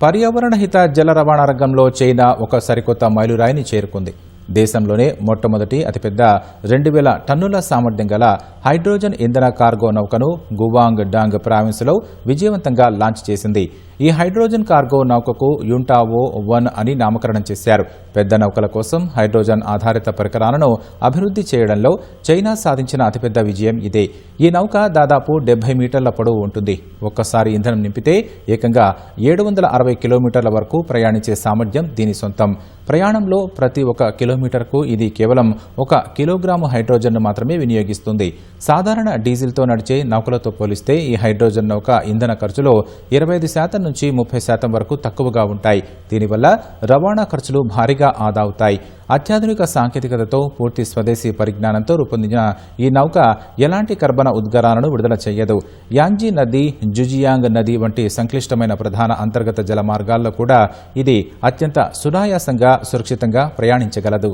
పర్యావరణ హిత జల రవాణా రంగంలో చైనా ఒక సరికొత్త మైలురాయిని చేరుకుంది. దేశంలోనే మొట్టమొదటి అతిపెద్ద 2000 టన్నుల సామర్థ్యం గల హైడ్రోజన్ ఇంధన కార్గో నౌకను గువాంగ్ డాంగ్ ప్రావిన్స్లో విజయవంతంగా లాంచ్ చేసింది. ఈ హైడ్రోజన్ కార్గో నౌకకు యుంటావో 1 అని నామకరణం చేశారు. పెద్ద నౌకల కోసం హైడ్రోజన్ ఆధారిత పరికరాలను అభివృద్ధి చేయడంలో చైనా సాధించిన అతిపెద్ద విజయం ఇదే. ఈ నౌక దాదాపు 70 మీటర్ల పొడవు ఉంటుంది. ఒక్కసారి ఇంధనం నింపితే ఏకంగా 760 కిలోమీటర్ల వరకు ప్రయాణించే సామర్థ్యం దీని సొంతం. ప్రయాణంలో ప్రతి 1 కిలోమీటర్కు ఇది కేవలం 1 కిలోగ్రాము హైడ్రోజన్ను మాత్రమే వినియోగిస్తుంది. సాధారణ డీజిల్తో నడిచే నౌకలతో పోలిస్తే ఈ హైడ్రోజన్ నౌక ఇంధన ఖర్చులో 25% నుంచి 30% వరకు తక్కువగా ఉంటాయి. దీనివల్ల రవాణా ఖర్చులు భారీగా ఆదా అవుతాయి. అత్యాధునిక సాంకేతికతతో పూర్తి స్వదేశీ పరిజ్ఞానంతో రూపొందించిన ఈ నౌక ఎలాంటి కర్బన ఉద్గారాలను విడుదల చేయదు. యాంగ్జీ నది, జుజియాంగ్ నది వంటి సంక్లిష్టమైన ప్రధాన అంతర్గత జల మార్గాల్లో కూడా ఇది అత్యంత సునాయాసంగా, సురక్షితంగా ప్రయాణించగలదు.